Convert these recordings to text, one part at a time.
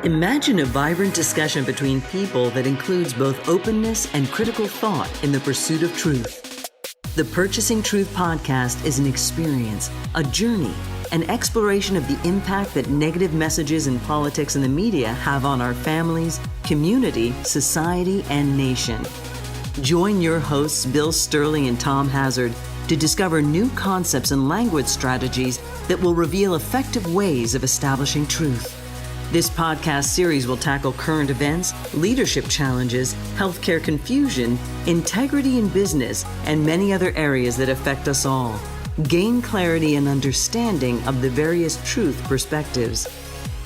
Imagine a vibrant discussion between people that includes both openness and critical thought in the pursuit of truth. The Purchasing Truth podcast is an experience, a journey, an exploration of the impact that negative messages in politics and the media have on our families, community, society, and nation. Join your hosts, Bill Stierle and Tom Hazard, to discover new concepts and language strategies that will reveal effective ways of establishing truth. This podcast series will tackle current events, leadership challenges, healthcare confusion, integrity in business, and many other areas that affect us all. Gain clarity and understanding of the various truth perspectives.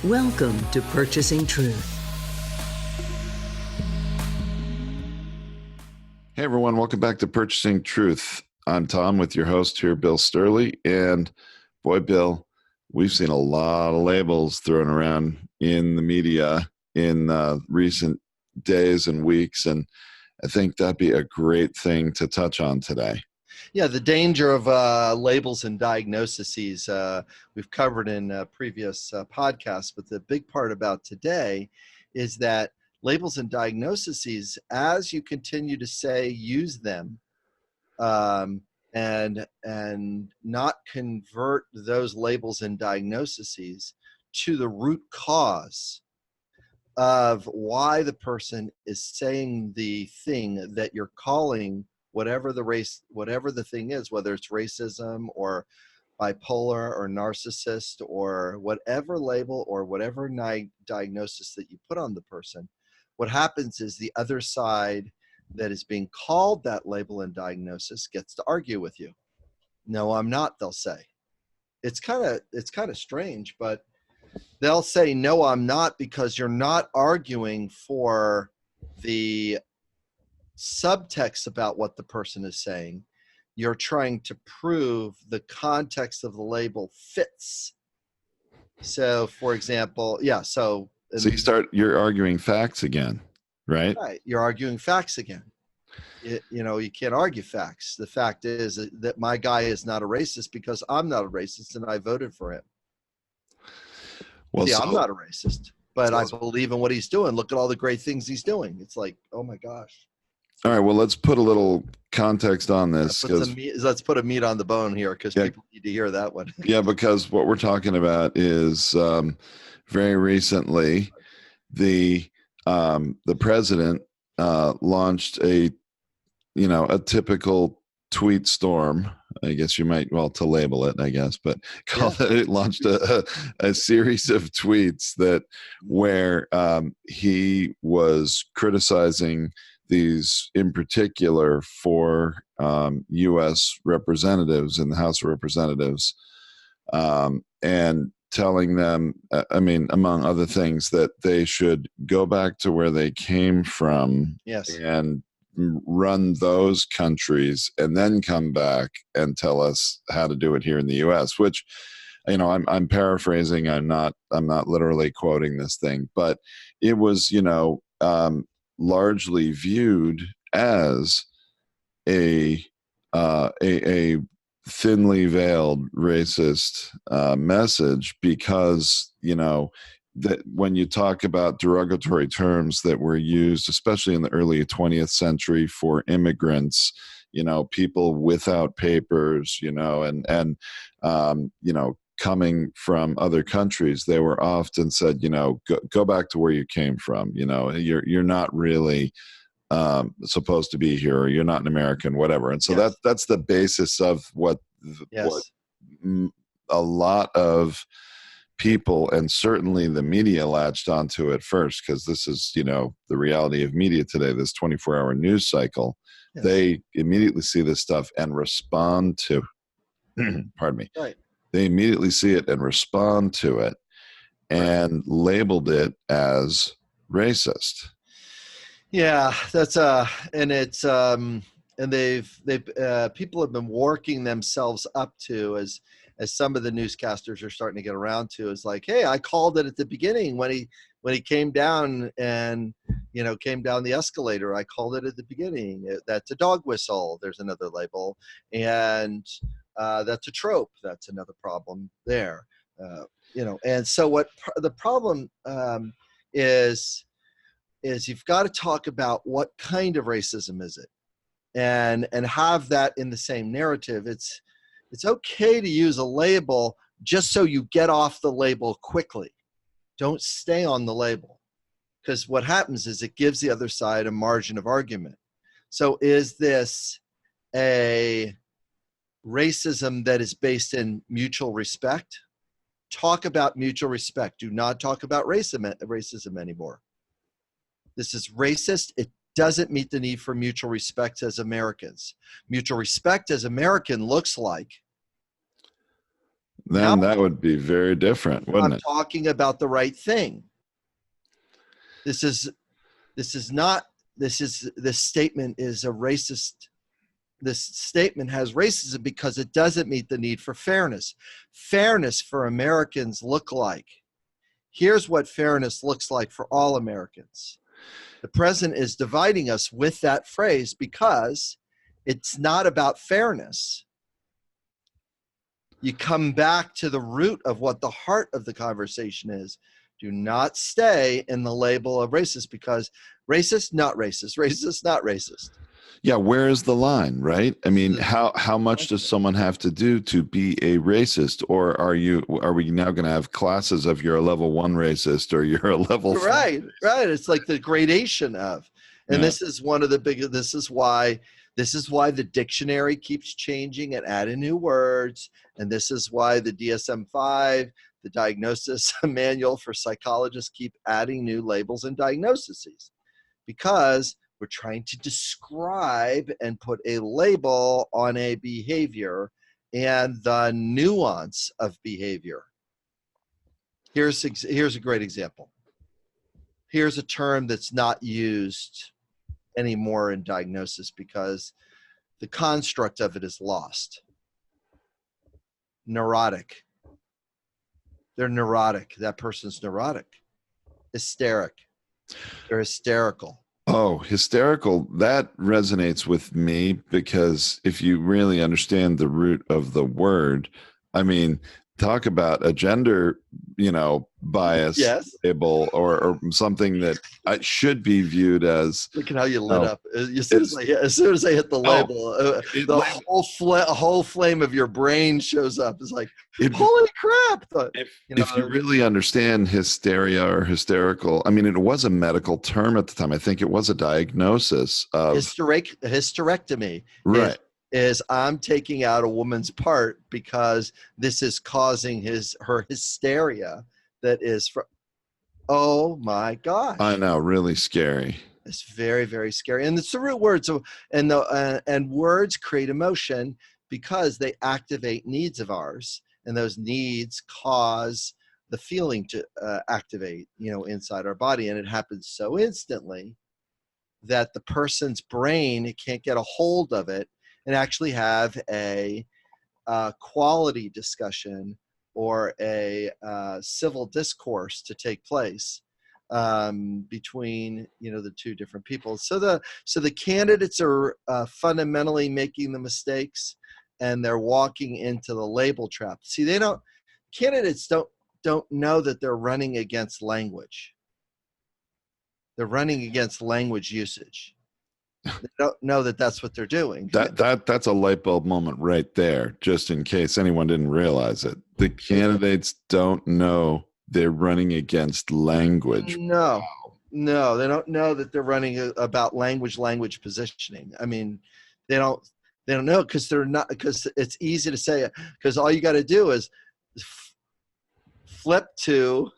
Welcome to Purchasing Truth. Hey everyone, welcome back to Purchasing Truth. I'm Tom with your host here, Bill Stierle. And boy, Bill, we've seen a lot of labels thrown around in the media in recent days and weeks, and I think that'd be a great thing to touch on today. Yeah, the danger of labels and diagnoses we've covered in previous podcasts, but the big part about today is that labels and diagnoses, as you continue to say, use them, and not convert those labels and diagnoses to the root cause of why the person is saying the thing that you're calling whatever the thing is, whether it's racism or bipolar or narcissist or whatever label or whatever diagnosis that you put on the person. What happens is the other side that is being called that label and diagnosis gets to argue with you. No, I'm not, they'll say. It's kind of strange, but they'll say, no, I'm not, because you're not arguing for the subtext about what the person is saying. You're trying to prove the context of the label fits. So, for example, so you're arguing facts again, right? Right. You're arguing facts again. You can't argue facts. The fact is that my guy is not a racist because I'm not a racist and I voted for him. Well, I'm not a racist, but I believe in what he's doing. Look at all the great things he's doing. It's like, oh my gosh. All right. Well, let's put a little context on this. Let's put a meat on the bone here because people need to hear that one. Yeah, because what we're talking about is very recently the president launched a typical tweet storm, I guess you might, to label it, I guess, but it launched a series of tweets where he was criticizing these, in particular, for U.S. representatives in the House of Representatives, and telling them, among other things, that they should go back to where they came from. Yes. And run those countries and then come back and tell us how to do it here in the U.S., which, I'm paraphrasing. I'm not literally quoting this thing, but it was, largely viewed as a thinly veiled racist message, because, that when you talk about derogatory terms that were used, especially in the early 20th century for immigrants, people without papers, and coming from other countries, they were often said, go back to where you came from. You're not really supposed to be here, or you're not an American, whatever. And so that's the basis of what a lot of people, and certainly the media, latched onto it first, because this is, the reality of media today, this 24-hour news cycle. Yes. They immediately see this stuff and respond to, pardon me. Right. They immediately see it and respond to it, and labeled it as racist. Yeah, that's and it's and they've people have been working themselves up to, as some of the newscasters are starting to get around to, is like, hey, I called it at the beginning when he came down and came down the escalator. I called it at the beginning. That's a dog whistle. There's another label, and that's a trope. That's another problem there. And so what the problem is you've got to talk about what kind of racism is it, and have that in the same narrative. It's okay to use a label just so you get off the label quickly. Don't stay on the label, because what happens is it gives the other side a margin of argument. So is this a racism that is based in mutual respect? Talk about mutual respect. Do not talk about racism anymore. This is racist. It doesn't meet the need for mutual respect as Americans. Mutual respect as American looks like. Then Now, that would be very different, wouldn't I'm it? talking about the right thing. This statement is a racist. This statement has racism because it doesn't meet the need for fairness. Fairness for Americans look like. Here's what fairness looks like for all Americans. The president is dividing us with that phrase because it's not about fairness. You come back to the root of what the heart of the conversation is. Do not stay in the label of racist, because racist, not racist, racist, not racist. Yeah, where is the line, right? I mean, how much does someone have to do to be a racist? Or are we now going to have classes of you're a level 1 racist or you're a level 4 Right, racist? right. It's like the gradation of, and Yeah. this is one of the biggest. This is why the dictionary keeps changing and adding new words, and this is why the DSM-5, the Diagnosis Manual for Psychologists, keep adding new labels and diagnoses, because we're trying to describe and put a label on a behavior and the nuance of behavior. Here's a great example. Here's a term that's not used anymore in diagnosis because the construct of it is lost. Neurotic. They're neurotic. That person's neurotic. Hysteric. They're hysterical. Oh, hysterical. That resonates with me because if you really understand the root of the word, I mean, talk about a gender, bias Yes. label or something that should be viewed as. Look at how you lit up. As soon as I hit the label, the whole flame of your brain shows up. It's like, holy crap. If you really understand hysteria or hysterical, I mean, it was a medical term at the time. I think it was a diagnosis of hysterectomy. Right. Is I'm taking out a woman's part because this is causing her hysteria. That is oh my gosh. I know, really scary. It's very, very scary. And it's the root words and words create emotion because they activate needs of ours, and those needs cause the feeling to activate, inside our body. And it happens so instantly that the person's brain can't get a hold of it and actually have a quality discussion or a civil discourse to take place between the two different people. So the candidates are fundamentally making the mistakes, and they're walking into the label trap. See, candidates don't know that they're running against language. They're running against language usage. They don't know that that's what they're doing. That's a light bulb moment right there, just in case anyone didn't realize it. The candidates don't know they're running against language. No, they don't know that they're running about language positioning. I mean, they don't know because it's easy to say it, because all you got to do is flip to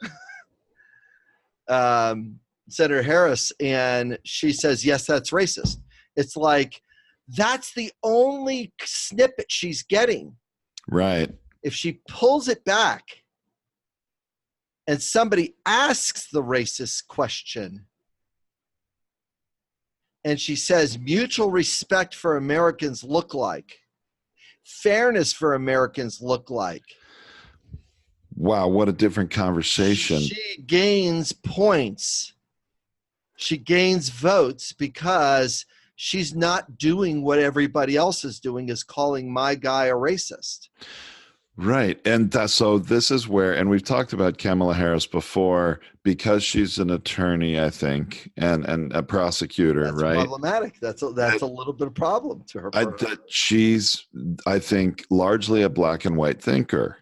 Senator Harris, and she says, yes, that's racist. It's like, that's the only snippet she's getting. Right. If she pulls it back and somebody asks the racist question, and she says, mutual respect for Americans look like, fairness for Americans look like. Wow, what a different conversation. She gains points. She gains votes because she's not doing what everybody else is doing, is calling my guy a racist. Right. And so this is where, and we've talked about Kamala Harris before because she's an attorney, I think, and a prosecutor, That's right? problematic. That's a little bit of problem to her. That she's, I think, largely a black and white thinker.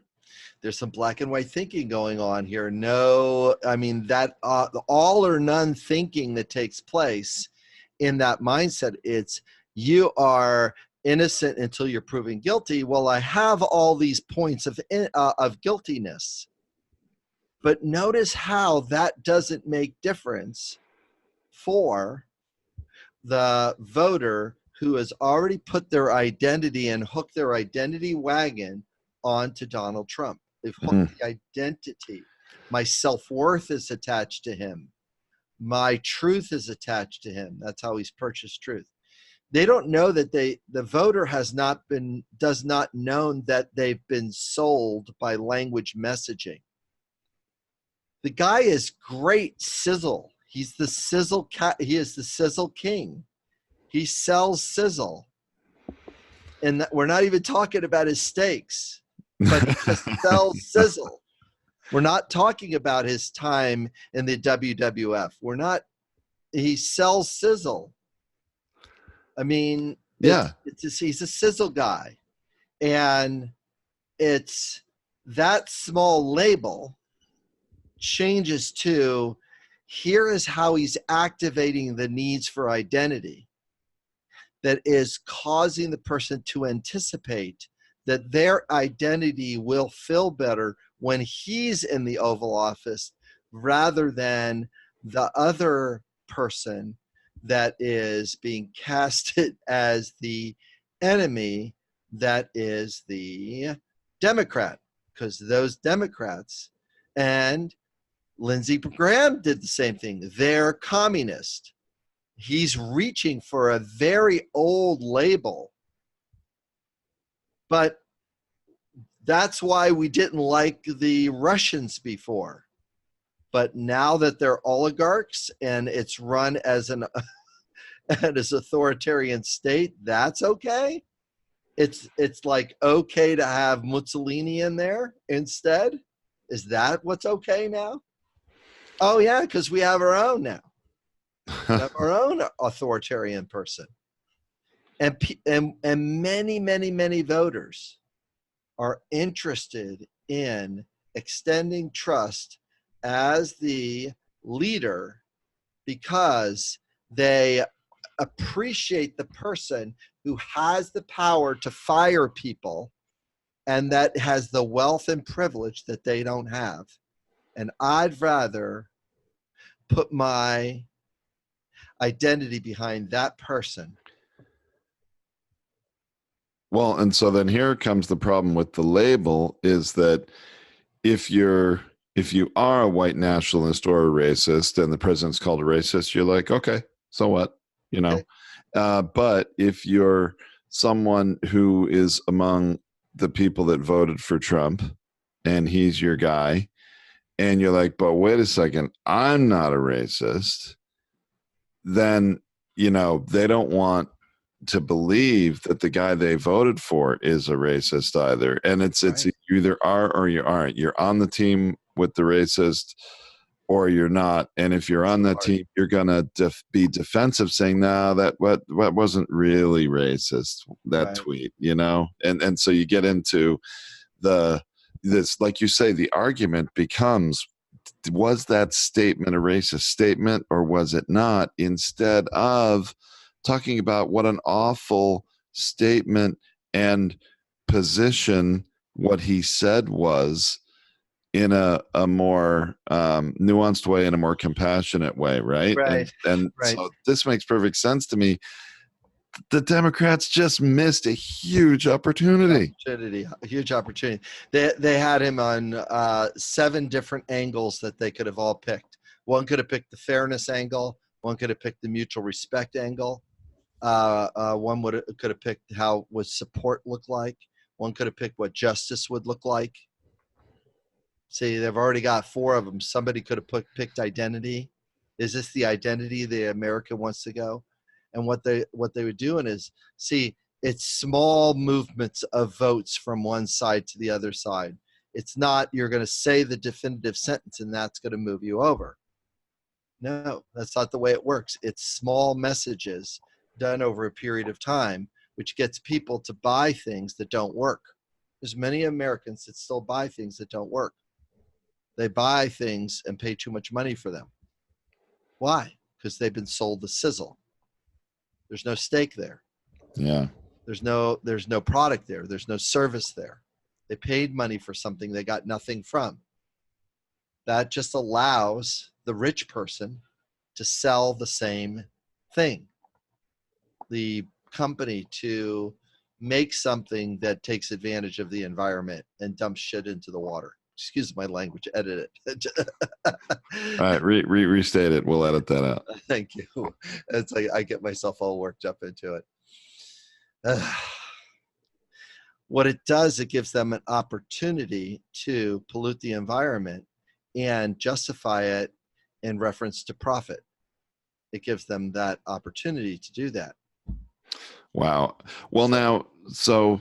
There's some black and white thinking going on here. No, I mean that the all or none thinking that takes place in that mindset. It's you are innocent until you're proven guilty. Well, I have all these points of guiltiness, but notice how that doesn't make difference for the voter who has already put their identity and hooked their identity wagon onto Donald Trump. They've hooked the identity. My self-worth is attached to him. My truth is attached to him. That's how he's purchased truth. They don't know that the voter does not know that they've been sold by language messaging. The guy is great sizzle. He's the sizzle cat. He is the sizzle king. He sells sizzle. And we're not even talking about his steaks, but he just sells sizzle. We're not talking about his time in the WWF. He sells sizzle. I mean, he's a sizzle guy. And it's that small label changes to here is how he's activating the needs for identity that is causing the person to anticipate that their identity will feel better when he's in the Oval Office rather than the other person that is being casted as the enemy, that is the Democrat, because those Democrats, and Lindsey Graham did the same thing. They're communist. He's reaching for a very old label. But that's why we didn't like the Russians before. But now that they're oligarchs and it's run as an authoritarian state, that's okay. It's like okay to have Mussolini in there instead. Is that what's okay now? Oh yeah, because we have our own now. We have our own authoritarian person. And many voters are interested in extending trust as the leader because they appreciate the person who has the power to fire people and that has the wealth and privilege that they don't have. And I'd rather put my identity behind that person. Well, and so then here comes the problem with the label is that if you are a white nationalist or a racist and the president's called a racist, you're like, okay, so what? You know? Okay. But if you're someone who is among the people that voted for Trump and he's your guy, and you're like, but wait a second, I'm not a racist, then, you know, they don't want to believe that the guy they voted for is a racist either. And it's you either are or you aren't. You're on the team with the racist or you're not. And if you're on that team, you're gonna be defensive, saying, "No, that wasn't really racist, that tweet," you know. And so you get into this, like you say, the argument becomes, was that statement a racist statement or was it not? Instead of talking about what an awful statement and position what he said was in a more nuanced way, in a more compassionate way, right? And so this makes perfect sense to me. The Democrats just missed a huge opportunity. A huge opportunity. They had him on 7 different angles that they could have all picked. One could have picked the fairness angle. One could have picked the mutual respect angle. One could have picked how would support look like. One could have picked what justice would look like. See, they've already got 4 of them. Somebody could have picked identity. Is this the identity the America wants to go? And what they were doing is, see, It's small movements of votes from one side to the other side. It's not you're going to say the definitive sentence and that's going to move you over. No, that's not the way it works. It's small messages done over a period of time, which gets people to buy things that don't work. There's many Americans that still buy things that don't work. They buy things and pay too much money for them. Why? Because they've been sold the sizzle. There's no stake there. Yeah. There's no product there. There's no service there. They paid money for something they got nothing from. That just allows the rich person to sell the same thing. The company to make something that takes advantage of the environment and dumps shit into the water. Excuse my language, edit it. All right, restate it. We'll edit that out. Thank you. It's like I get myself all worked up into it. What it does, it gives them an opportunity to pollute the environment and justify it in reference to profit. It gives them that opportunity to do that. Wow. Well, now, so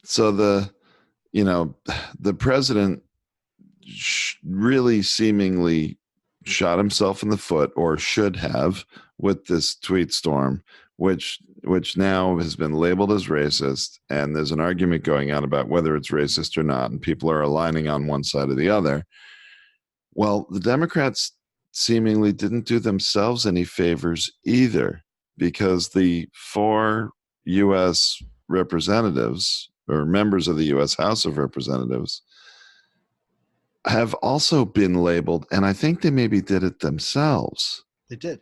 the, the president really seemingly shot himself in the foot, or should have, with this tweet storm, which now has been labeled as racist, and there's an argument going on about whether it's racist or not, and people are aligning on one side or the other. Well, the Democrats seemingly didn't do themselves any favors either, because the 4 U.S. representatives, or members of the U.S. House of Representatives, have also been labeled, and I think they maybe did it themselves. They did.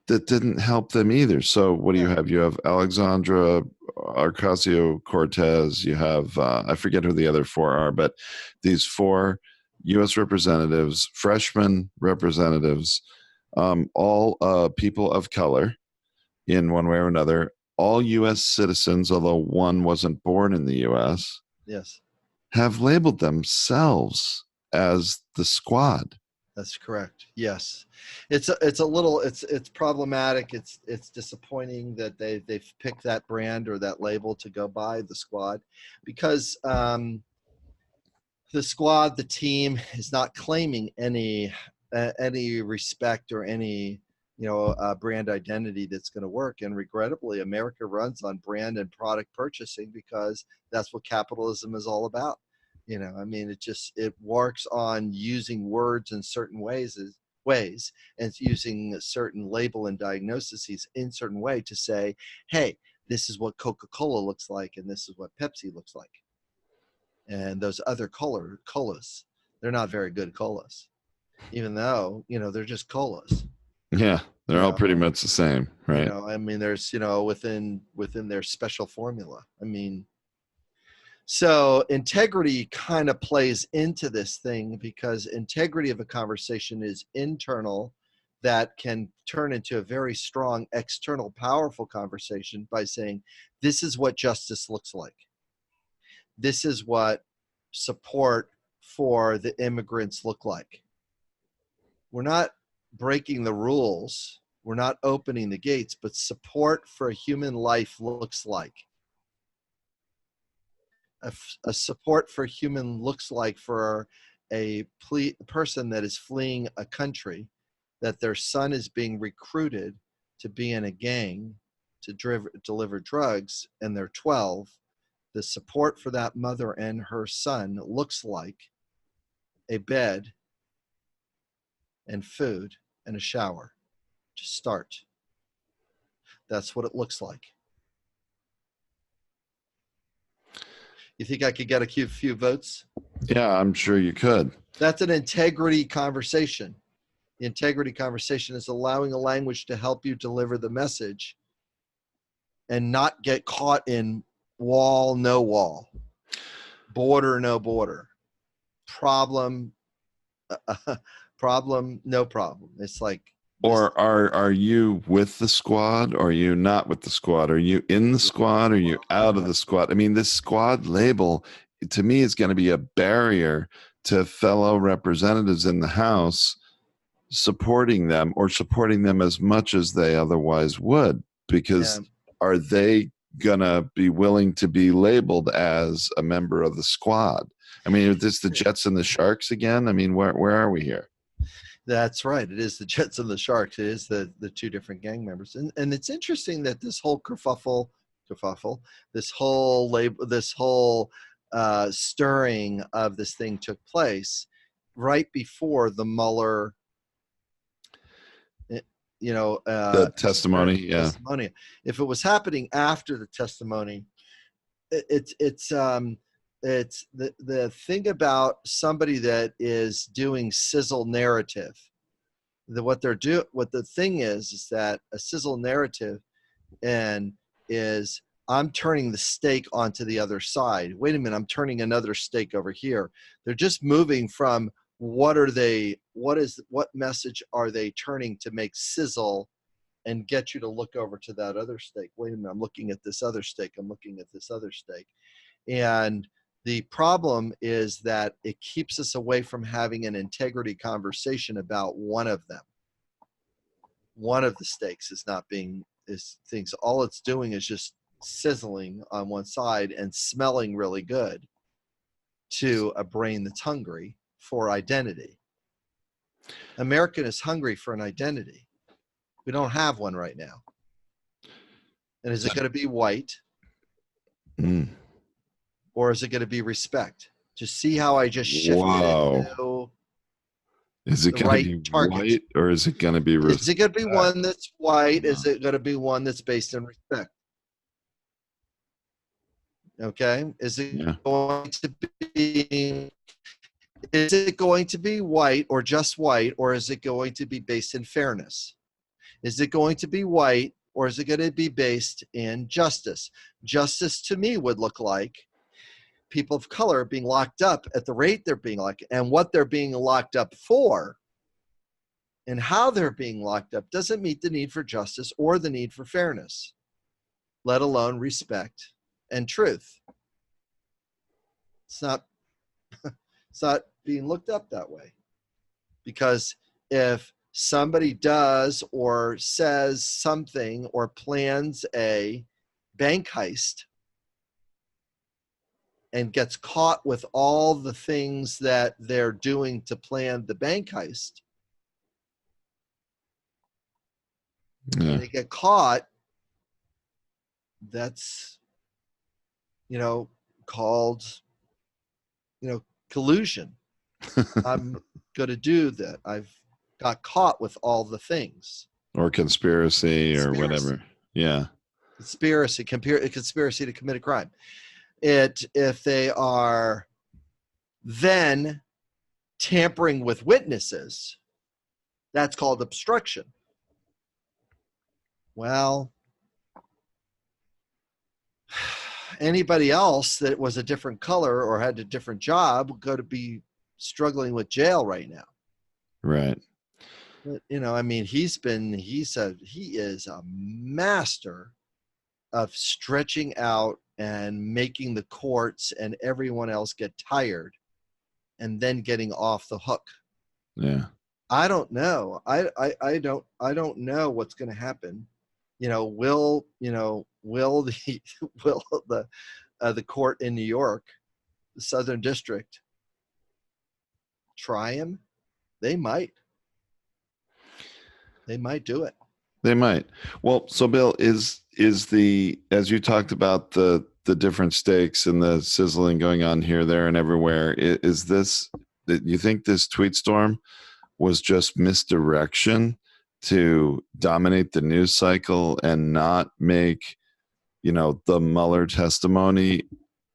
That didn't help them either. So what do you have? You have Alexandra Ocasio-Cortez. You have, I forget who the other 4 are, but these 4 U.S. representatives, freshman representatives, all people of color in one way or another, all U.S. citizens, although one wasn't born in the U.S., yes, have labeled themselves as the squad. That's correct. Yes, it's problematic. It's disappointing that they've picked that brand or that label to go by, the squad, because the squad, the team, is not claiming any respect or any brand identity that's going to work. And regrettably, America runs on brand and product purchasing because that's what capitalism is all about. It works on using words in certain ways, and it's using a certain label and diagnoses in certain way to say, hey, this is what Coca-Cola looks like, and this is what Pepsi looks like. And those other colas, they're not very good colas, even though, they're just colas. Yeah, they're all pretty much the same, right? There's, within their special formula. So integrity kind of plays into this thing, because integrity of a conversation is internal, that can turn into a very strong external powerful conversation by saying, this is what justice looks like. This is what support for the immigrants look like. We're not breaking the rules. We're not opening the gates, but support for a human life looks like. A support for human looks like for a person that is fleeing a country, that their son is being recruited to be in a gang to deliver drugs, and they're 12. The support for that mother and her son looks like a bed and food and a shower to start. That's what it looks like. You think I could get a few votes? Yeah, I'm sure you could. That's an integrity conversation. The integrity conversation is allowing a language to help you deliver the message and not get caught in wall, no wall, border, no border, problem, no problem. It's like, or are you with the squad, or are you not with the squad? Are you in the squad, or are you out of the squad? This squad label, to me, is going to be a barrier to fellow representatives in the House supporting them, or supporting them as much as they otherwise would, because are they gonna be willing to be labeled as a member of the squad. I mean, is this the Jets and the Sharks again? I mean, where are we here? That's right. It is the Jets and the Sharks. It is the two different gang members. And it's interesting that this whole kerfuffle, this whole stirring of this thing took place right before the Mueller, The testimony, yeah. testimony. If it was happening after the testimony, it's the thing about somebody that is doing sizzle narrative. What the thing is that a sizzle narrative is I'm turning the steak onto the other side. Wait a minute, I'm turning another steak over here. They're just moving from what message are they turning to make sizzle and get you to look over to that other steak. Wait a minute, I'm looking at this other steak. I'm looking at this other steak. And the problem is that it keeps us away from having an integrity conversation about one of them. One of the steaks all it's doing is just sizzling on one side and smelling really good to a brain that's hungry for identity. American is hungry for an identity. We don't have one right now. And is it going to be white? Or is it going to be respect? Just see how I just shifted it to is it going to be target. White, or is it going to be respect? Is it going to be one that's white? Is it going to be one that's based in respect? Okay. Is it going to be white or just white, or is it going to be based in fairness? Is it going to be white, or is it going to be based in justice? Justice to me would look like people of color being locked up at the rate they're being locked, and what they're being locked up for and how they're being locked up doesn't meet the need for justice or the need for fairness, let alone respect and truth. It's not being looked up that way. Because if somebody does or says something or plans a bank heist and gets caught with all the things that they're doing to plan the bank heist, and they get caught, that's, called, collusion. I'm going to do that. I've got caught with all the things. Or conspiracy or whatever. Yeah. Conspiracy to commit a crime. If they are then tampering with witnesses, that's called obstruction. Well, anybody else that was a different color or had a different job would go to be struggling with jail right now. Right. But, he is a master of stretching out and making the courts and everyone else get tired and then getting off the hook. Yeah. I don't know. I don't know what's going to happen. Will the court in New York, the Southern District, try him? They might. They might do it. They might. Well, so Bill, is the, as you talked about the different stakes and the sizzling going on here, there, and everywhere, is this, you think this tweet storm was just misdirection to dominate the news cycle and not make, the Mueller testimony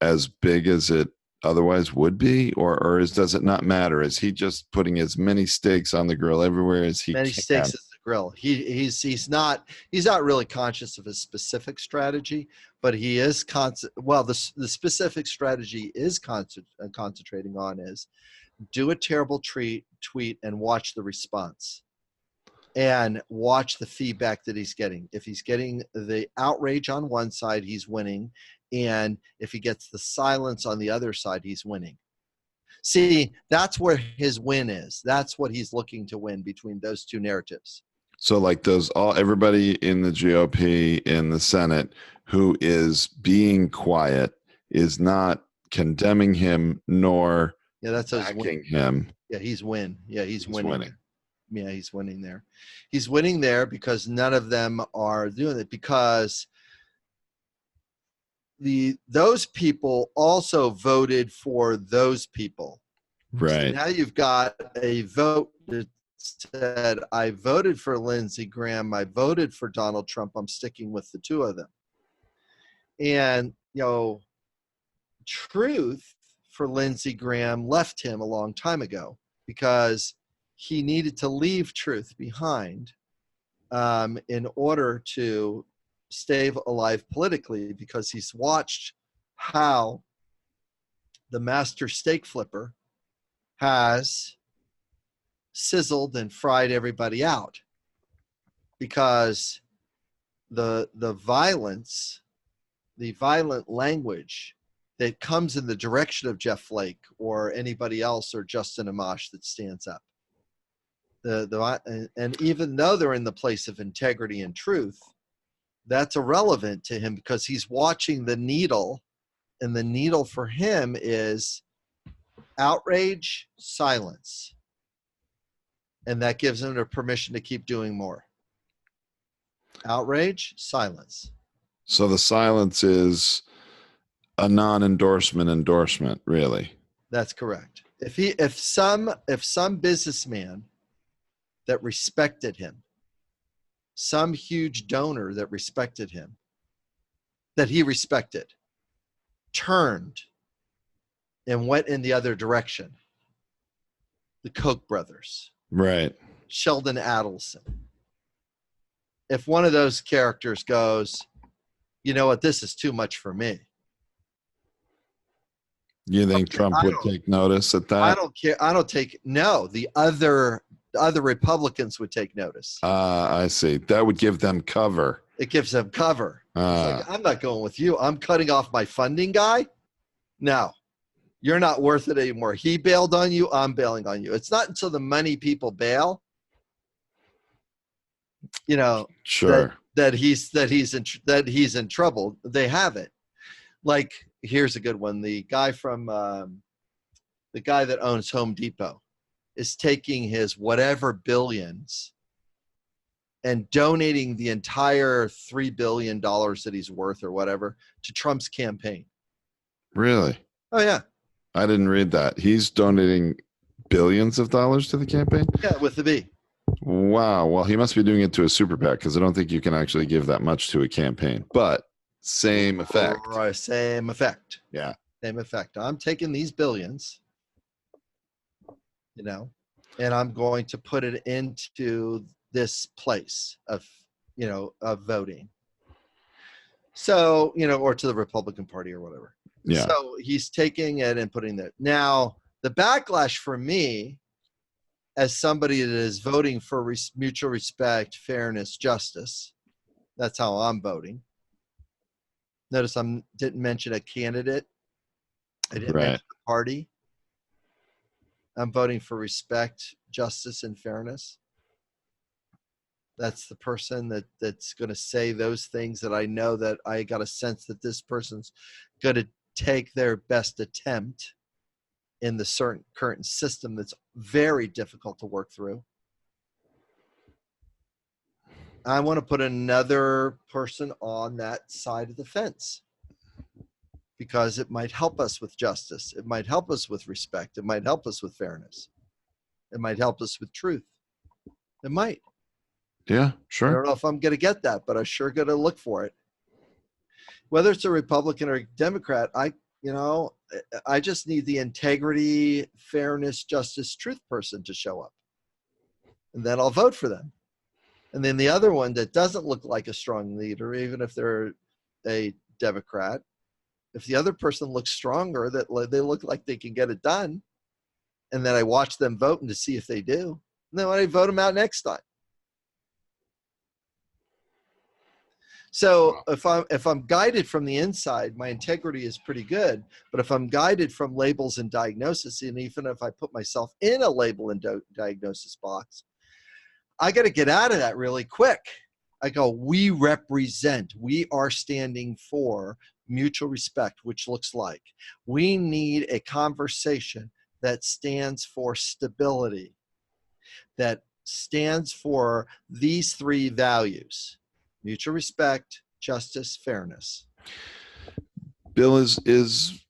as big as it otherwise would be, or does it not matter? Is he just putting as many stakes on the grill everywhere as he can? Many stakes as the grill. He's not really conscious of his specific strategy, but he is the specific strategy is concentrating on is do a terrible tweet and watch the response. And watch the feedback that he's getting. If he's getting the outrage on one side, he's winning. And if he gets the silence on the other side, he's winning. See, that's where his win is. That's what he's looking to win between those two narratives. So like everybody in the GOP in the Senate who is being quiet is not condemning him nor Yeah, that's backing him. Yeah, he's winning. Yeah, he's winning. Winning. Yeah, he's winning there. He's winning there because none of them are doing it, because those people also voted for those people. Right. So now you've got a vote that said, I voted for Lindsey Graham, I voted for Donald Trump, I'm sticking with the two of them. And, truth for Lindsey Graham left him a long time ago, because he needed to leave truth behind in order to stay alive politically, because he's watched how the master steak flipper has sizzled and fried everybody out, because the violence, the violent language that comes in the direction of Jeff Flake or anybody else, or Justin Amash that stands up, and even though they're in the place of integrity and truth, that's irrelevant to him, because he's watching the needle, and the needle for him is outrage, silence. And that gives him the permission to keep doing more. Outrage, silence. So the silence is a non-endorsement, really. That's correct. If some businessman that respected him, some huge donor that respected him, that he respected, turned and went in the other direction, the Koch brothers, right, Sheldon Adelson. If one of those characters goes, you know what, this is too much for me. You think Trump would take notice at that? I don't care. The other Republicans would take notice. I see. That would give them cover. It gives them cover. It's like, I'm not going with you. I'm cutting off my funding guy. No, you're not worth it anymore. He bailed on you. I'm bailing on you. It's not until the money people bail, sure, that he's in trouble. They have it. Like, here's a good one. The guy that owns Home Depot is taking his whatever billions and donating the entire $3 billion that he's worth or whatever to Trump's campaign. Really? Oh, yeah. I didn't read that. He's donating billions of dollars to the campaign? Yeah, with the B. Wow. Well, he must be doing it to a super PAC, because I don't think you can actually give that much to a campaign. But same effect. Right, same effect. Yeah. Same effect. I'm taking these billions, and I'm going to put it into this place of voting. So, or to the Republican Party or whatever. Yeah. So he's taking it and putting that. Now, the backlash for me, as somebody that is voting for mutual respect, fairness, justice, that's how I'm voting. Notice I didn't mention a candidate. I didn't mention the party. I'm voting for respect, justice, and fairness. That's the person that's going to say those things that I know that I got a sense that this person's going to take their best attempt in the current system that's very difficult to work through. I want to put another person on that side of the fence, because it might help us with justice. It might help us with respect. It might help us with fairness. It might help us with truth. It might. Yeah, sure. I don't know if I'm going to get that, but I'm sure going to look for it. Whether it's a Republican or a Democrat, I just need the integrity, fairness, justice, truth person to show up. And then I'll vote for them. And then the other one that doesn't look like a strong leader, even if they're a Democrat, if the other person looks stronger, that they look like they can get it done, and then I watch them voting to see if they do, and then I vote them out next time. So if I'm guided from the inside, my integrity is pretty good. But if I'm guided from labels and diagnosis, and even if I put myself in a label and diagnosis box, I got to get out of that really quick. I go, we are standing for mutual respect, which looks like we need a conversation that stands for stability, that stands for these three values: mutual respect, justice, fairness. Bill, is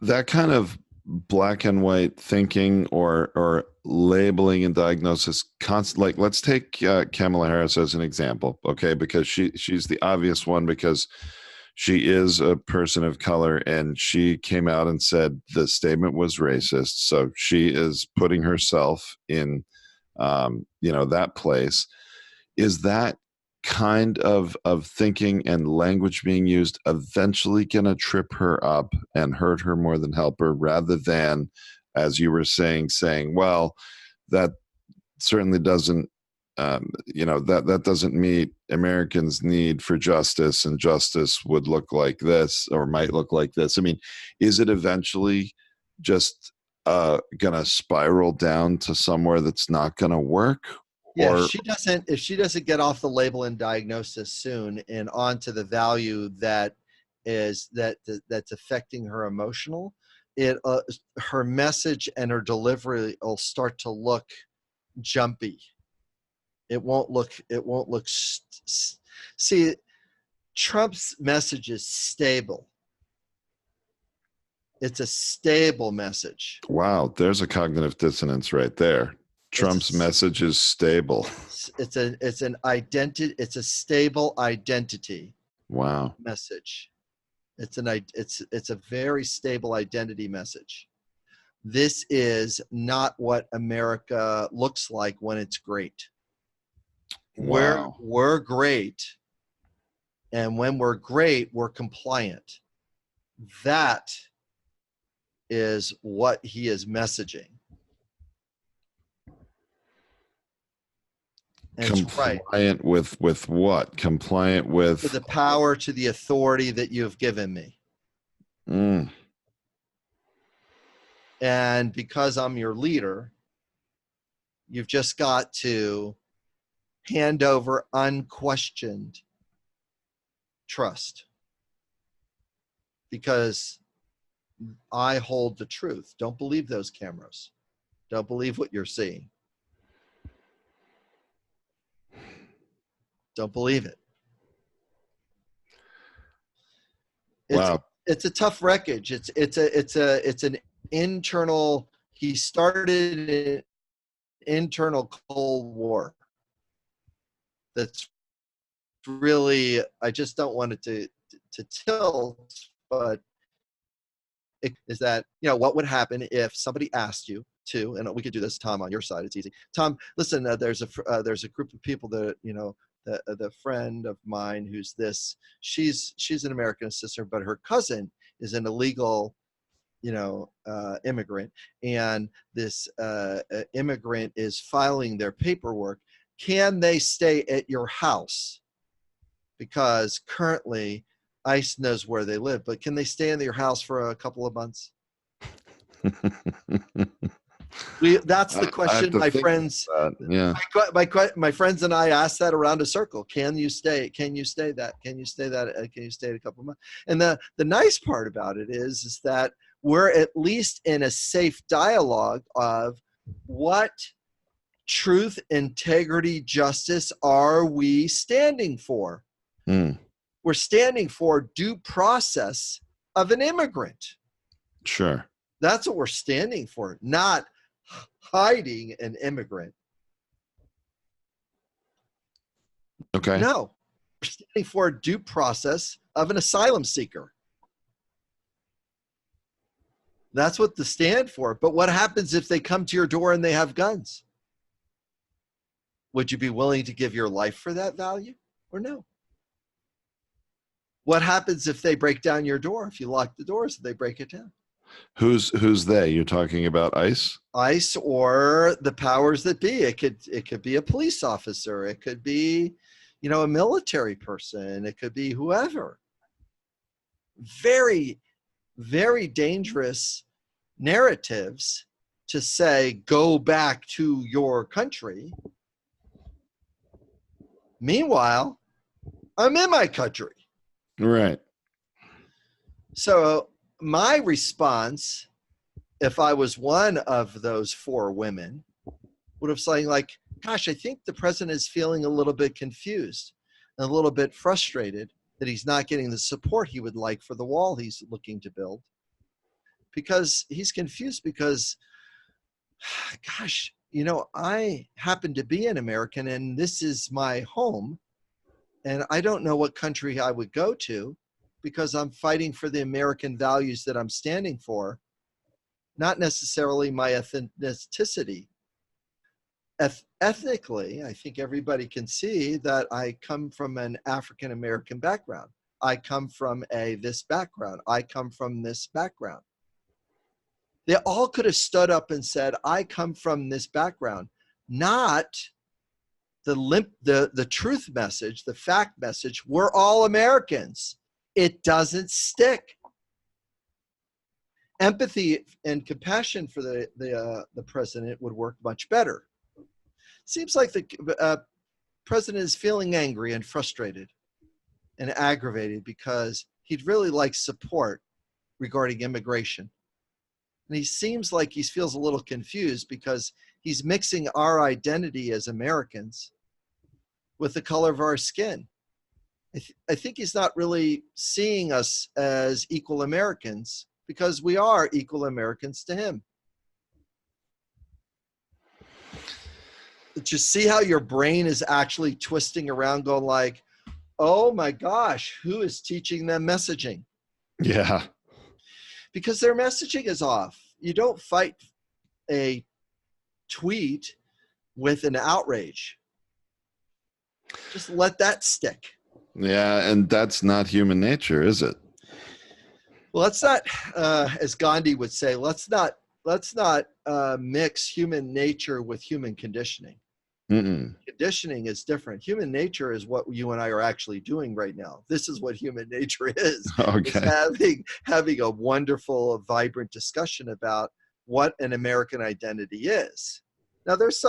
that kind of black and white thinking or labeling and diagnosis constant? Like, let's take Kamala Harris as an example, okay? Because she's the obvious one, because she is a person of color, and she came out and said the statement was racist. So she is putting herself in, that place. Is that kind of thinking and language being used eventually going to trip her up and hurt her more than help her, rather than, as you were saying, well, that certainly doesn't, that doesn't meet Americans' need for justice, and justice would look like this or might look like this? I mean, is it eventually just going to spiral down to somewhere that's not going to work? Yeah, if she doesn't get off the label and diagnosis soon and onto the value that's affecting her emotional, her message and her delivery will start to look jumpy. It won't look. See, Trump's message is stable. It's a stable message. Wow, there's a cognitive dissonance right there. Trump's message is stable. It's an identity. It's a stable identity. Wow. Message. It's a very stable identity message. This is not what America looks like when it's great. Wow. We're great, and when we're great, we're compliant. That is what he is messaging. And compliant with what? Compliant with the power, to the authority that you have given me. And because I'm your leader, you've just got to hand over unquestioned trust, because I hold the truth. Don't believe those cameras. Don't believe what you're seeing. Don't believe it. Wow. It's a tough wreckage. It's an internal. He started an internal Cold War. That's really, I just don't want it to tilt, but it is that, what would happen if somebody asked you to, and we could do this, Tom, on your side. It's easy. Tom, listen, there's a group of people that, the friend of mine who's this, she's an American citizen, but her cousin is an illegal, immigrant, and this immigrant is filing their paperwork. Can they stay at your house? Because currently ICE knows where they live, but can they stay in your house for a couple of months? That's the question, my friends. Yeah. My friends and I asked that around a circle. Can you stay? Can you stay that? Can you stay that? Can you stay a couple of months? And the nice part about it is that we're at least in a safe dialogue of what truth, integrity, justice are we standing for? We're standing for due process of an immigrant. Sure. That's what we're standing for, not hiding an immigrant. Okay. No, we're standing for a due process of an asylum seeker. That's what the stand for. But what happens if they come to your door and they have guns? Would you be willing to give your life for that value or no? What happens if they break down your door? If you lock the doors, they break it down. Who's they? You're talking about ICE? ICE or the powers that be. It could be a police officer. It could be, a military person. It could be whoever. Very, very dangerous narratives to say, go back to your country, Meanwhile, I'm in my country. Right. So my response, if I was one of those 4 women, would have something like, gosh, I think the president is feeling a little bit confused and a little bit frustrated that he's not getting the support he would like for the wall he's looking to build. Because he's confused because, gosh, I happen to be an American and this is my home. And I don't know what country I would go to because I'm fighting for the American values that I'm standing for, not necessarily my ethnicity. Ethnically, I think everybody can see that I come from an African American background. I come from this background. I come from this background. They all could have stood up and said, I come from this background, not the truth message, the fact message, we're all Americans. It doesn't stick. Empathy and compassion for the president would work much better. Seems like the president is feeling angry and frustrated and aggravated because he'd really like support regarding immigration. And he seems like he feels a little confused because he's mixing our identity as Americans with the color of our skin. I think he's not really seeing us as equal Americans because we are equal Americans to him. But you see how your brain is actually twisting around going like, oh my gosh, who is teaching them messaging? Yeah. Because their messaging is off. You don't fight a tweet with an outrage. Just let that stick. Yeah, and that's not human nature, is it? Well, let's not, as Gandhi would say, let's not mix human nature with human conditioning. Mm-mm. Conditioning is different. Human nature is what you and I are actually doing right now. This is what human nature is. Okay. It's having a wonderful, vibrant discussion about what an American identity is. Now, there's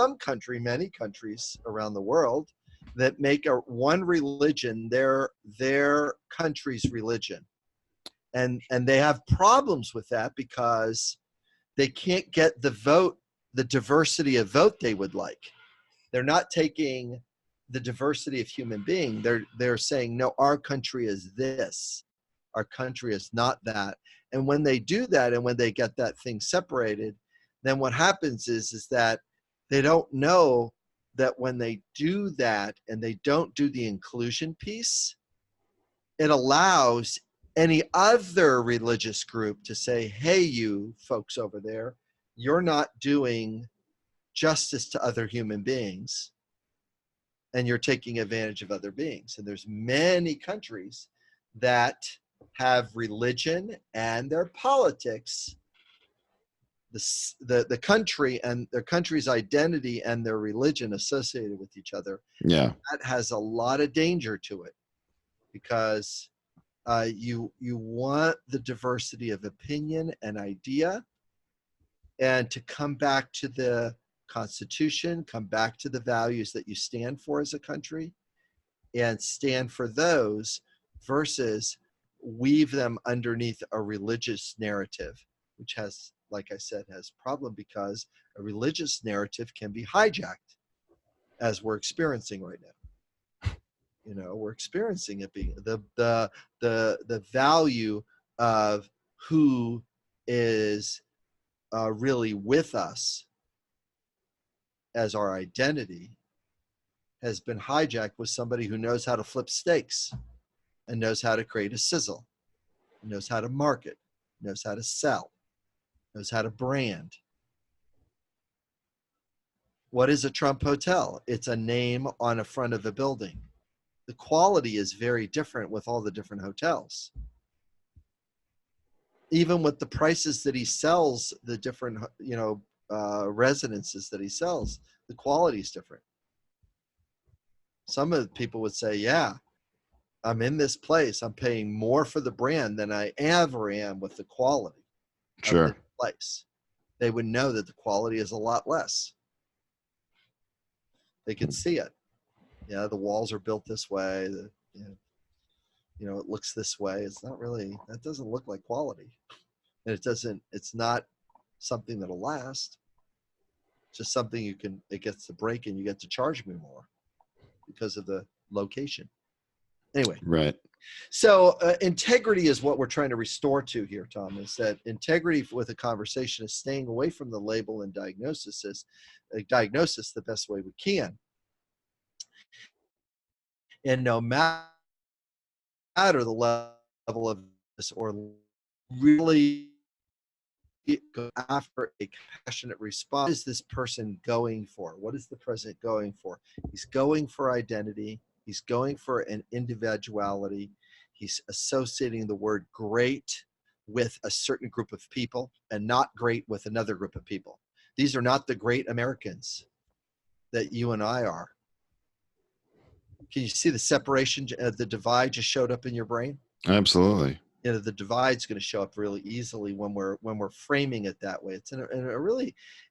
many countries around the world that make one religion their country's religion. And they have problems with that because they can't get the diversity of vote they would like. They're not taking the diversity of human being. They're saying, no, our country is this. Our country is not that. And when they do that and when they get that thing separated, then what happens is that they don't know that when they do that and they don't do the inclusion piece, it allows any other religious group to say, hey, you folks over there, you're not doing justice to other human beings and you're taking advantage of other beings. And there's many countries that have religion and their politics, the country and their country's identity and their religion associated with each other. Yeah. That has a lot of danger to it because you want the diversity of opinion and idea, and to come back to the Constitution, come back to the values that you stand for as a country and stand for those versus weave them underneath a religious narrative, which has, like I said, has problem because a religious narrative can be hijacked as we're experiencing right now. We're experiencing it being the value of who is really with us as our identity has been hijacked with somebody who knows how to flip steaks and knows how to create a sizzle, knows how to market, knows how to sell, knows how to brand. What is a Trump hotel? It's a name on the front of a building. The quality is very different with all the different hotels. Even with the prices that he sells, the different, residences that he sells, the quality is different. Some of the people would say, yeah, I'm in this place. I'm paying more for the brand than I ever am with the quality Sure. of the place. They would know that the quality is a lot less. They could see it. Yeah, the walls are built this way. It looks this way. It's not really, that doesn't look like quality. And it's not something that'll last. It's just something it gets to break and you get to charge me more because of the location. Anyway. Right. So integrity is what we're trying to restore to here, Tom, is that integrity with a conversation is staying away from the label and diagnosis the best way we can. And no matter the level of this, or really go after a compassionate response. What is this person going for? What is the president going for? He's going for identity. He's going for an individuality. He's associating the word great with a certain group of people and not great with another group of people. These are not the great Americans that you and I are. Can you see the separation, the divide just showed up in your brain? Absolutely. The divide's going to show up really easily when we're framing it that way.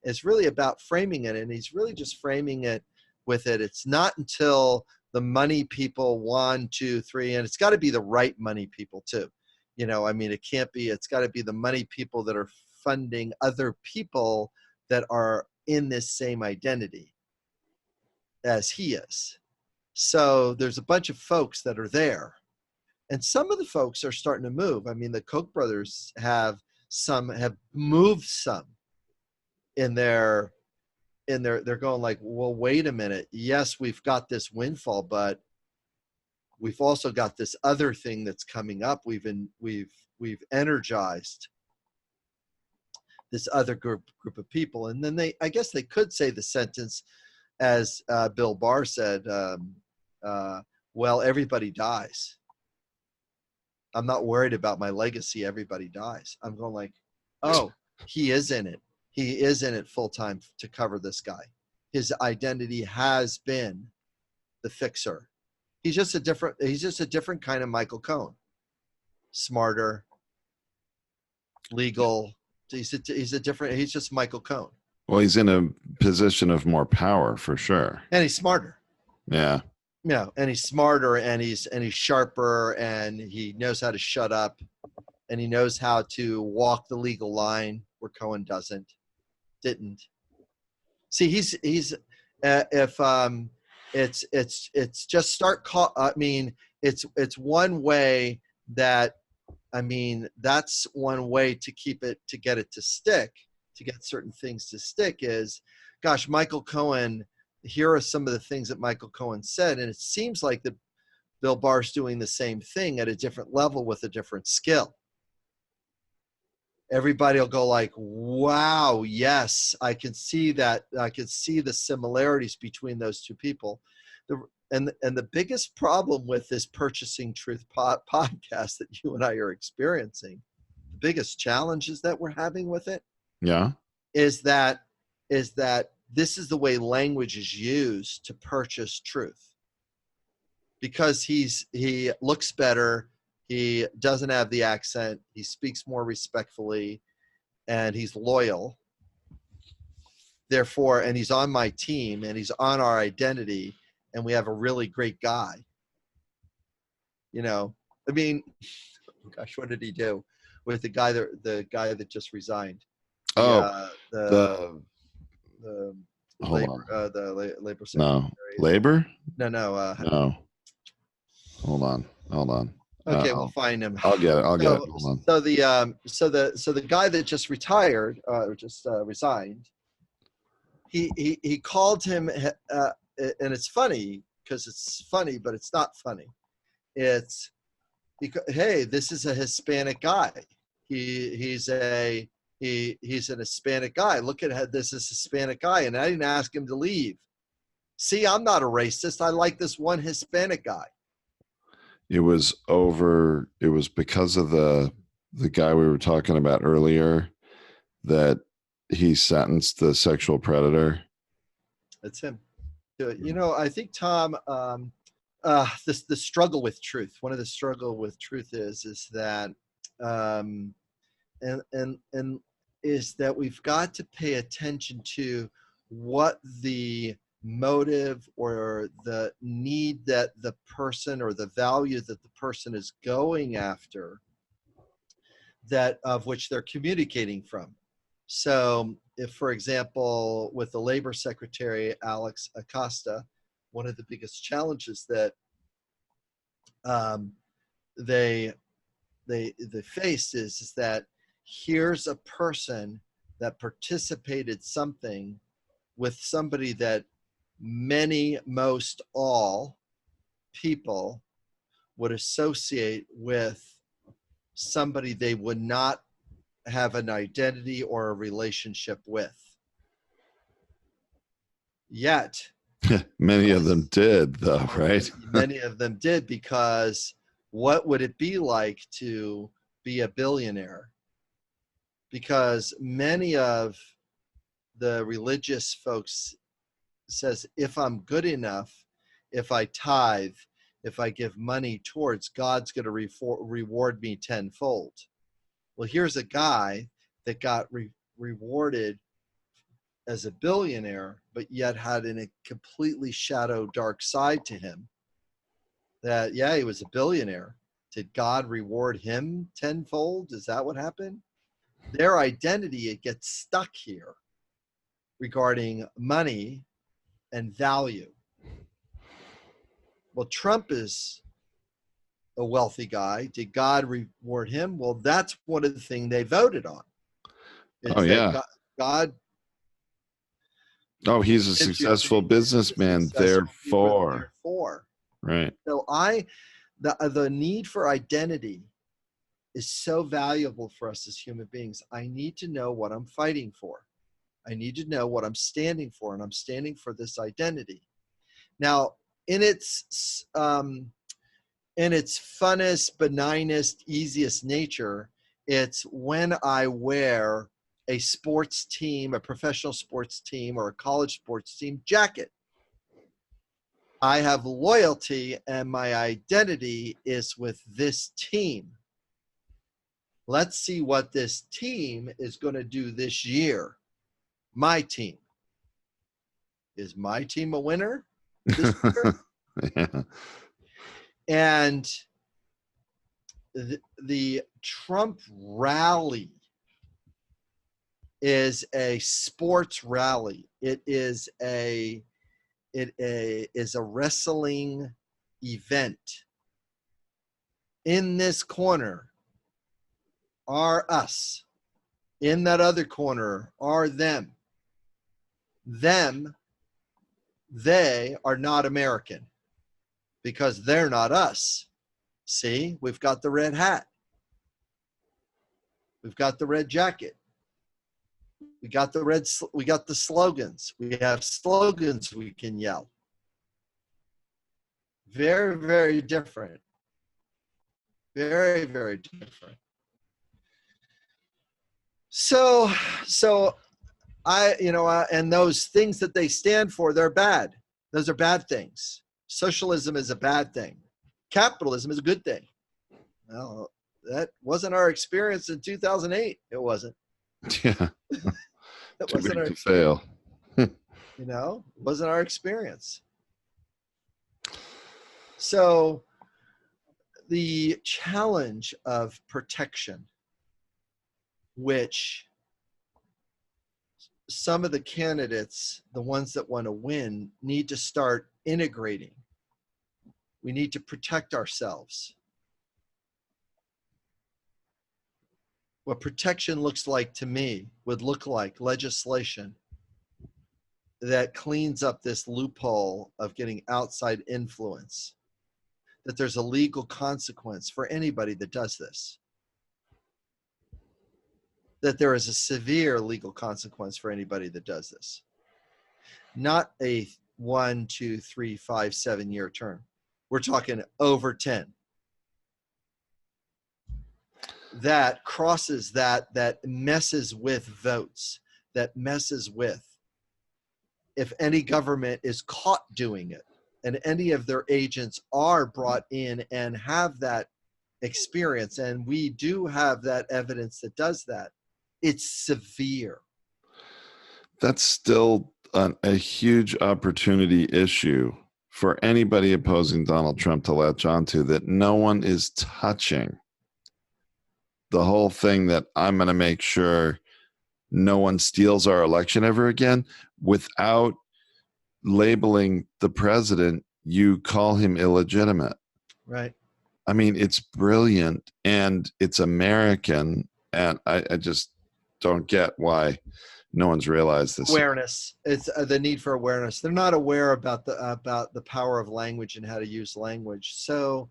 It's really about framing it, and he's really just framing it with it. It's not until the money people 1, 2, 3, and it's got to be the right money people too. It's got to be the money people that are funding other people that are in this same identity as he is. So there's a bunch of folks that are there. And some of the folks are starting to move. I mean, the Koch brothers have moved some in they're going like, well, wait a minute. Yes, we've got this windfall, but we've also got this other thing that's coming up. We've energized this other group of people. And then I guess they could say the sentence, as Bill Barr said, well, everybody dies. I'm not worried about my legacy. Everybody dies. I'm going like, oh, he is in it. He is in it full time to cover this guy. His identity has been the fixer. He's just a different kind of Michael Cohen. Smarter, legal. He's just Michael Cohen. Well, he's in a position of more power for sure. And he's smarter. Yeah. Yeah, and he's smarter, and he's sharper, and he knows how to shut up, and he knows how to walk the legal line where Cohen didn't. See, it's just start. It's one way that, that's one way to get it to stick, to get certain things to stick is, gosh, Michael Cohen. Here are some of the things that Michael Cohen said, and it seems like that Bill Barr's doing the same thing at a different level with a different skill. Everybody will go like, wow, yes, I can see that. I can see the similarities between those two people. And the biggest problem with this Purchasing Truth podcast that you and I are experiencing, the biggest challenges that we're having with it, is that this is the way language is used to purchase truth. Because he looks better, he doesn't have the accent, he speaks more respectfully, and he's loyal. Therefore, and he's on my team, and he's on our identity, and we have a really great guy. Gosh, what did he do with the guy that just resigned? The labor secretary. Labor? No. No. Hold on. Okay, we'll find him. I'll get it. Hold on. So the guy that just retired, resigned, he called him, and it's funny because it's funny, but it's not funny. It's because, hey, this is a Hispanic guy. He's an Hispanic guy. Look at how this is a Hispanic guy. And I didn't ask him to leave. See, I'm not a racist. I like this one Hispanic guy. It was because of the guy we were talking about earlier that he sentenced the sexual predator. That's him. I think, Tom, the struggle with truth. One of the struggle with truth is that, and is that we've got to pay attention to what the motive or the need that the person or the value that the person is going after, that of which they're communicating from. So if, for example, with the labor secretary, Alex Acosta, one of the biggest challenges that they faced is that here's a person that participated something with somebody that most all people would associate with somebody they would not have an identity or a relationship with. Yet, Many of them did, though, right? Many of them did, because what would it be like to be a billionaire? Because many of the religious folks says, if I'm good enough, if I tithe, if I give money towards, God's going to reward me tenfold. Well, here's a guy that got rewarded as a billionaire, but yet had a completely shadow dark side to him. That, yeah, he was a billionaire. Did God reward him tenfold? Is that what happened? Their identity, it gets stuck here regarding money and value. Well, Trump is a wealthy guy. Did God reward him? Well, that's one of the things they voted on. Oh, yeah. God. Oh, he's a successful businessman, therefore. Right. So the need for identity is so valuable for us as human beings. I need to know what I'm fighting for. I need to know what I'm standing for, and I'm standing for this identity. Now, in its funnest, benignest, easiest nature, it's when I wear a sports team, a professional sports team, or a college sports team jacket. I have loyalty, and my identity is with this team. Let's see what this team is going to do this year. My team. Is my team a winner this year? Yeah. And the Trump rally is a sports rally. It is a wrestling event. In this corner are us. In that other corner are them. Them, they are not American because they're not us. See, we've got the red hat. We've got the red jacket. We got the slogans. We have slogans we can yell. Very, very different. Very, very different. So and those things that they stand for, they're bad. Those are bad things. Socialism is a bad thing. Capitalism is a good thing. Well, that wasn't our experience in 2008. It wasn't. Yeah. That Too wasn't big our to fail. it wasn't our experience. So the challenge of protection, which some of the candidates, the ones that want to win, need to start integrating. We need to protect ourselves. What protection looks like to me would look like legislation that cleans up this loophole of getting outside influence, that there's a legal consequence for anybody that does this, that there is a severe legal consequence for anybody that does this, not a 1, 2, 3, 5, 7 year term. We're talking over 10. That crosses that messes with votes, that messes with, if any government is caught doing it and any of their agents are brought in and have that experience, and we do have that evidence that does that, it's severe. That's still a huge opportunity issue for anybody opposing Donald Trump to latch onto, that no one is touching. The whole thing that I'm going to make sure no one steals our election ever again, without labeling the president, you call him illegitimate. Right. I mean, it's brilliant and it's American. And I just don't get why no one's realized this. Awareness. It's the need for awareness. They're not aware about the power of language and how to use language. So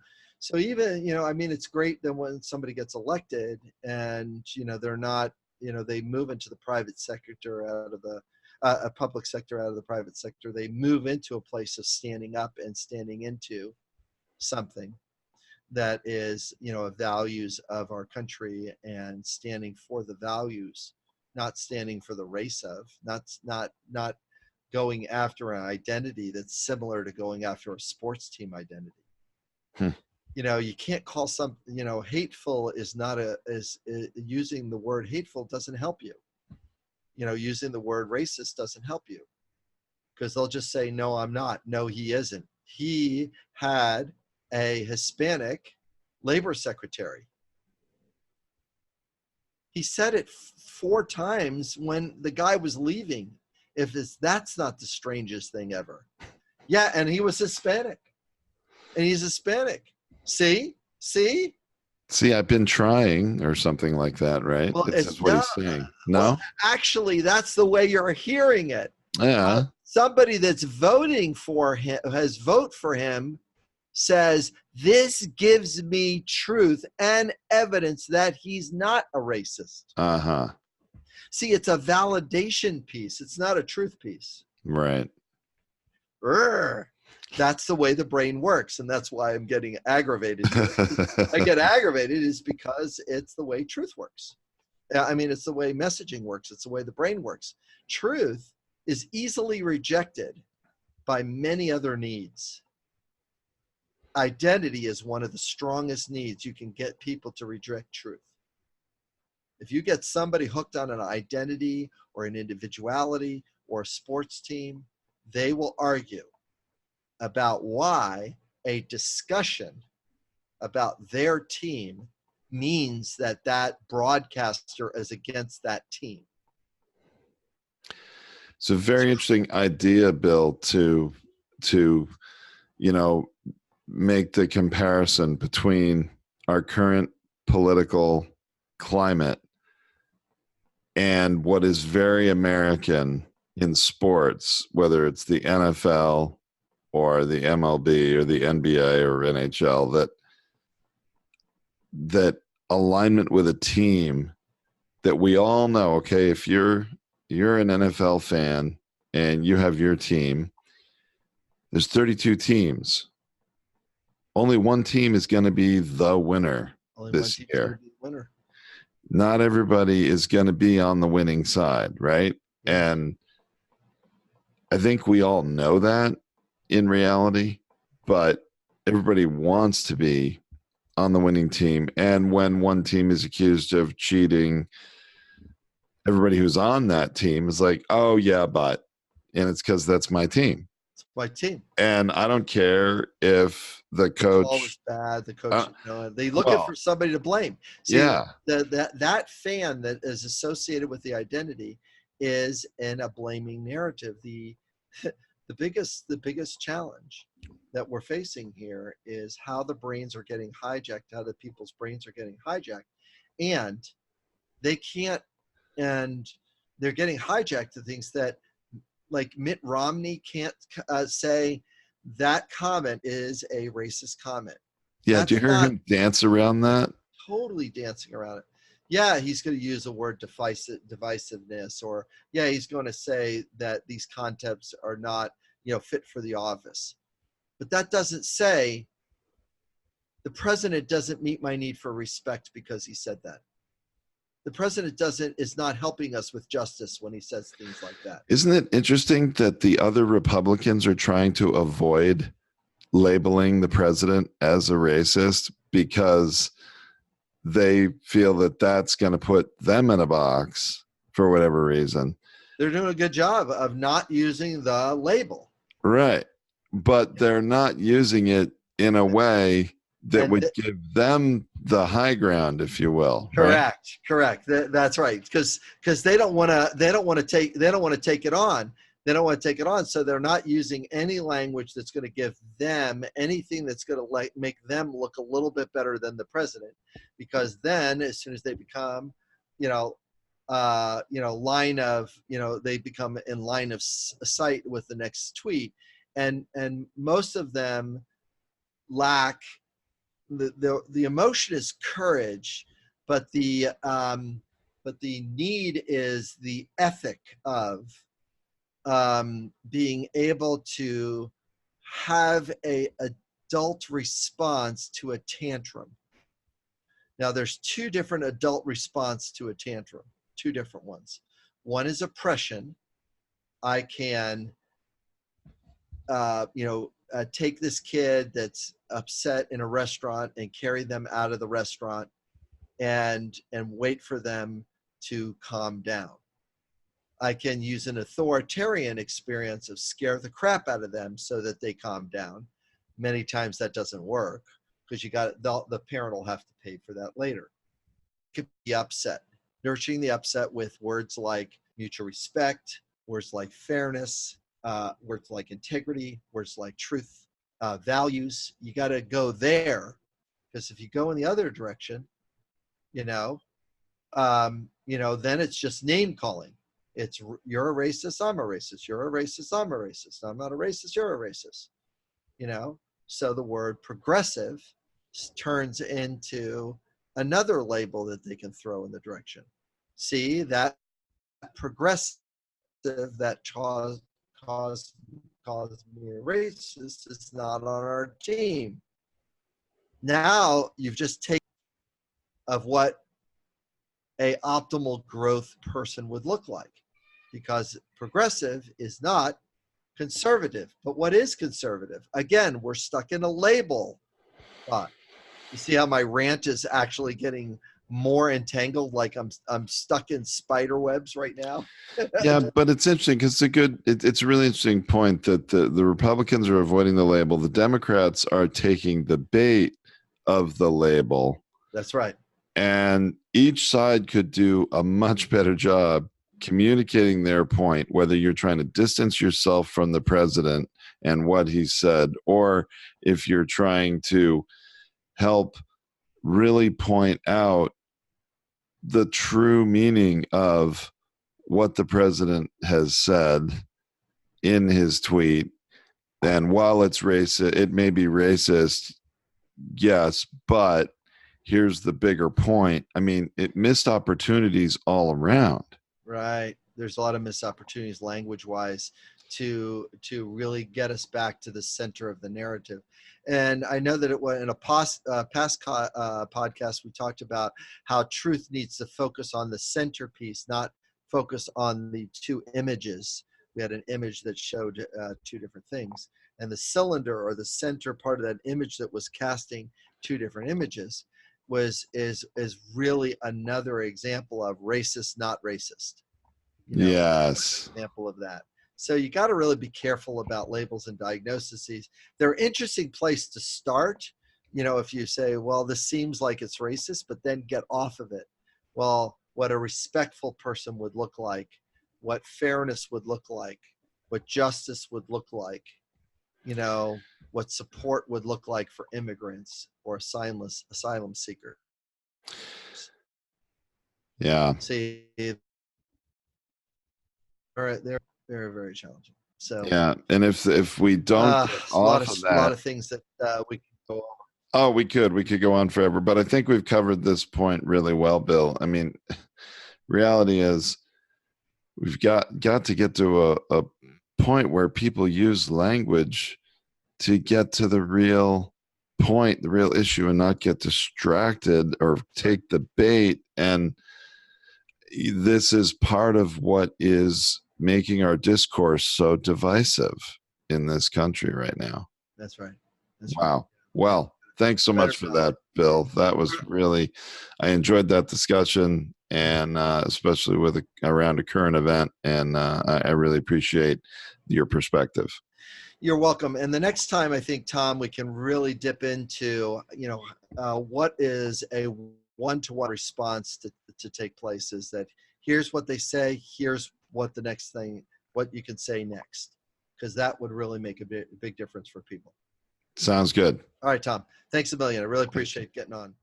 even, I mean, it's great that when somebody gets elected and, they're not, they move into the private sector out of the a public sector out of the private sector. They move into a place of standing up and standing into something that is, values of our country, and standing for the values, not standing for the race of, not going after an identity that's similar to going after a sports team identity. You can't call hateful is not using the word hateful doesn't help you. Using the word racist doesn't help you, because they'll just say, no, I'm not. No, he isn't. He had a Hispanic labor secretary. He said it 4 times when the guy was leaving. That's not the strangest thing ever. Yeah, and he was Hispanic. And he's Hispanic. See, I've been trying, or something like that, right? Well, That's what he's saying. No? Well, actually, that's the way you're hearing it. Yeah. Somebody that's voting for him, has voted for him, says, this gives me truth and evidence that he's not a racist. Uh-huh. See, it's a validation piece. It's not a truth piece. Right. That's the way the brain works, and that's why I'm getting aggravated. I get aggravated is because it's the way truth works. I mean, it's the way messaging works. It's the way the brain works. Truth is easily rejected by many other needs. Identity is one of the strongest needs. You can get people to reject truth. If you get somebody hooked on an identity or an individuality or a sports team, they will argue about why a discussion about their team means that broadcaster is against that team. It's a very interesting idea, Bill, to make the comparison between our current political climate and what is very American in sports, whether it's the NFL or the MLB or the NBA or NHL, that alignment with a team that we all know, okay, if you're an NFL fan and you have your team, there's 32 teams. Only one team is going to be the winner this year. Not everybody is going to be on the winning side, right? And I think we all know that in reality, but everybody wants to be on the winning team. And when one team is accused of cheating, everybody who's on that team is like, oh yeah, and it's because that's my team. It's my team. And I don't care if the coach was bad, the coach, they looking for somebody to blame. See, that fan that is associated with the identity is in a blaming narrative. The biggest challenge that we're facing here is how the brains are getting hijacked, how the people's brains are getting hijacked, and they can't, and they're getting hijacked to things that, like Mitt Romney can't say that comment is a racist comment. Yeah, do you hear him dance around that? Totally dancing around it. Yeah, he's going to use the word divisiveness, or he's going to say that these concepts are not, fit for the office. But that doesn't say the president doesn't meet my need for respect because he said that. The president is not helping us with justice when he says things like that. Isn't it interesting that the other Republicans are trying to avoid labeling the president as a racist because they feel that that's going to put them in a box for whatever reason? They're doing a good job of not using the label. Right. But they're not using it in a way that And would give them the high ground, if you will. correct. That's right. Because they don't want to take it on. They don't want to take it on. So they're not using any language that's going to give them anything that's going to make them look a little bit better than the president. Because then, as soon as they become, line of, they become in line of sight with the next tweet, and most of them lack the emotion is courage, but the need is the ethic of being able to have a adult response to a tantrum. Now, there's two different adult response to a tantrum, two different ones. One is oppression. I can, take this kid that's upset in a restaurant and carry them out of the restaurant and wait for them to calm down. I can use an authoritarian experience of scare the crap out of them so that they calm down. Many times that doesn't work because the parent will have to pay for that later. It could be upset. Nurturing the upset with words like mutual respect, words like fairness, words like integrity, words like truth, values. You got to go there, because if you go in the other direction, then it's just name calling. It's you're a racist, I'm a racist. You're a racist, I'm a racist. I'm not a racist, you're a racist. So the word progressive turns into another label that they can throw in the direction. See, that progressive that caused me a racist is not on our team. Now you've just taken of what a optimal growth person would look like, because progressive is not conservative. But what is conservative? Again, we're stuck in a label. You see how my rant is actually getting more entangled, like I'm stuck in spider webs right now. Yeah, but it's interesting because it's a really interesting point that the Republicans are avoiding the label. The Democrats are taking the bait of the label. That's right. And each side could do a much better job communicating their point, whether you're trying to distance yourself from the president and what he said, or if you're trying to help really point out the true meaning of what the president has said in his tweet. And while it's racist, it may be racist, yes, but here's the bigger point. I mean, it missed opportunities all around. Right. There's a lot of missed opportunities language-wise to really get us back to the center of the narrative. And I know that it was in a past podcast, we talked about how truth needs to focus on the centerpiece, not focus on the two images. We had an image that showed two different things. And the cylinder, or the center part of that image that was casting two different images, is really another example of racist, not racist. Yes. Example of that. So you got to really be careful about labels and diagnoses. They're an interesting place to start. If you say, well, this seems like it's racist, but then get off of it. Well, what a respectful person would look like, what fairness would look like, what justice would look like, what support would look like for immigrants or asylum seekers. Yeah. See, they're very, very challenging. So yeah, and if we don't get off of that, a lot of things that we can go over. Oh, we could go on forever, but I think we've covered this point really well, Bill. I mean, reality is we've got to get to a point where people use language to get to the real point, the real issue, and not get distracted or take the bait. And this is part of what is making our discourse so divisive in this country right now. That's right. Wow. Right. Well, thanks so much for that, Bill. That was really, I enjoyed that discussion. and especially around a current event. And I really appreciate your perspective. You're welcome. And the next time, I think, Tom, we can really dip into, what is a one-to-one response to take place. Is that here's what they say, here's what the next thing, what you can say next, because that would really make a big difference for people. Sounds good. All right, Tom. Thanks a million. I really appreciate getting on.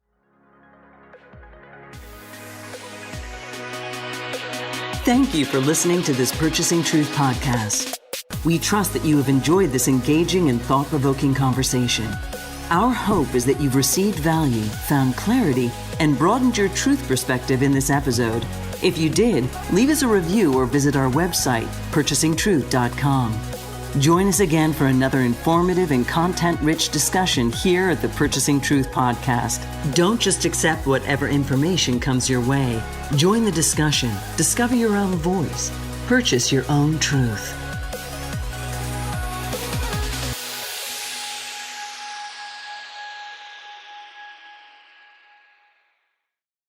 Thank you for listening to this Purchasing Truth podcast. We trust that you have enjoyed this engaging and thought-provoking conversation. Our hope is that you've received value, found clarity, and broadened your truth perspective in this episode. If you did, leave us a review or visit our website, purchasingtruth.com. Join us again for another informative and content-rich discussion here at the Purchasing Truth podcast. Don't just accept whatever information comes your way. Join the discussion. Discover your own voice. Purchase your own truth.